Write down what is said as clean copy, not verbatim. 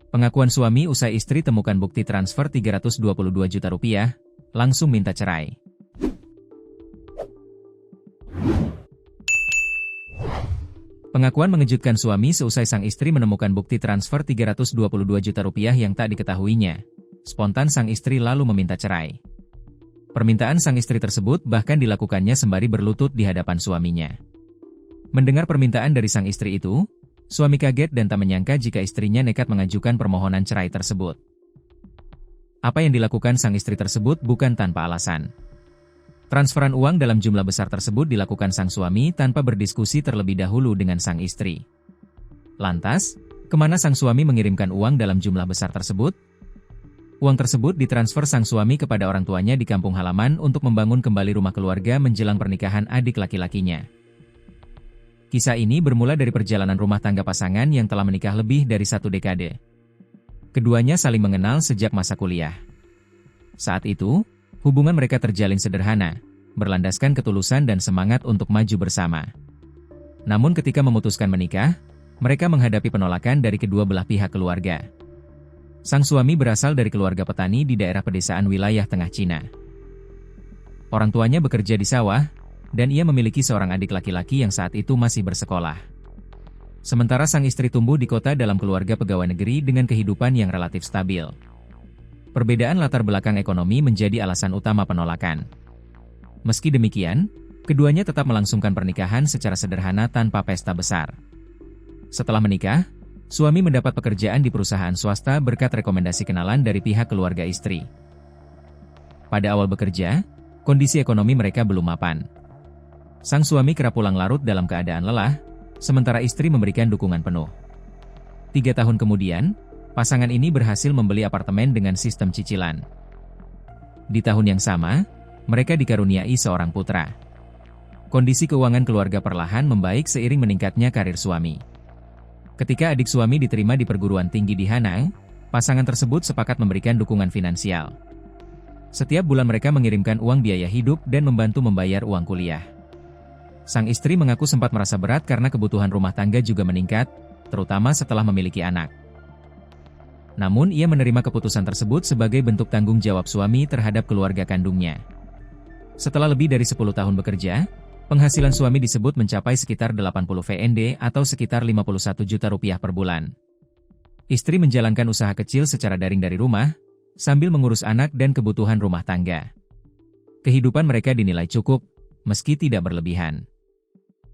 Pengakuan suami usai istri temukan bukti transfer 322 juta rupiah, langsung minta cerai. Pengakuan mengejutkan suami seusai sang istri menemukan bukti transfer 322 juta rupiah yang tak diketahuinya. Spontan sang istri lalu meminta cerai. Permintaan sang istri tersebut bahkan dilakukannya sembari berlutut di hadapan suaminya. Mendengar permintaan dari sang istri itu, suami kaget dan tak menyangka jika istrinya nekat mengajukan permohonan cerai tersebut. Apa yang dilakukan sang istri tersebut bukan tanpa alasan. Transferan uang dalam jumlah besar tersebut dilakukan sang suami tanpa berdiskusi terlebih dahulu dengan sang istri. Lantas, kemana sang suami mengirimkan uang dalam jumlah besar tersebut? Uang tersebut ditransfer sang suami kepada orang tuanya di kampung halaman untuk membangun kembali rumah keluarga menjelang pernikahan adik laki-lakinya. Kisah ini bermula dari perjalanan rumah tangga pasangan yang telah menikah lebih dari 1 dekade. Keduanya saling mengenal sejak masa kuliah. Saat itu, hubungan mereka terjalin sederhana, berlandaskan ketulusan dan semangat untuk maju bersama. Namun ketika memutuskan menikah, mereka menghadapi penolakan dari kedua belah pihak keluarga. Sang suami berasal dari keluarga petani di daerah pedesaan wilayah tengah Cina. Orang tuanya bekerja di sawah, dan ia memiliki seorang adik laki-laki yang saat itu masih bersekolah. Sementara sang istri tumbuh di kota dalam keluarga pegawai negeri dengan kehidupan yang relatif stabil. Perbedaan latar belakang ekonomi menjadi alasan utama penolakan. Meski demikian, keduanya tetap melangsungkan pernikahan secara sederhana tanpa pesta besar. Setelah menikah, suami mendapat pekerjaan di perusahaan swasta berkat rekomendasi kenalan dari pihak keluarga istri. Pada awal bekerja, kondisi ekonomi mereka belum mapan. Sang suami kerap pulang larut dalam keadaan lelah, sementara istri memberikan dukungan penuh. 3 tahun kemudian, pasangan ini berhasil membeli apartemen dengan sistem cicilan. Di tahun yang sama, mereka dikaruniai seorang putra. Kondisi keuangan keluarga perlahan membaik seiring meningkatnya karir suami. Ketika adik suami diterima di perguruan tinggi di Hanang, pasangan tersebut sepakat memberikan dukungan finansial. Setiap bulan mereka mengirimkan uang biaya hidup dan membantu membayar uang kuliah. Sang istri mengaku sempat merasa berat karena kebutuhan rumah tangga juga meningkat, terutama setelah memiliki anak. Namun ia menerima keputusan tersebut sebagai bentuk tanggung jawab suami terhadap keluarga kandungnya. Setelah lebih dari 10 tahun bekerja, penghasilan suami disebut mencapai sekitar 80 VND atau sekitar 51 juta rupiah per bulan. Istri menjalankan usaha kecil secara daring dari rumah, sambil mengurus anak dan kebutuhan rumah tangga. Kehidupan mereka dinilai cukup, meski tidak berlebihan.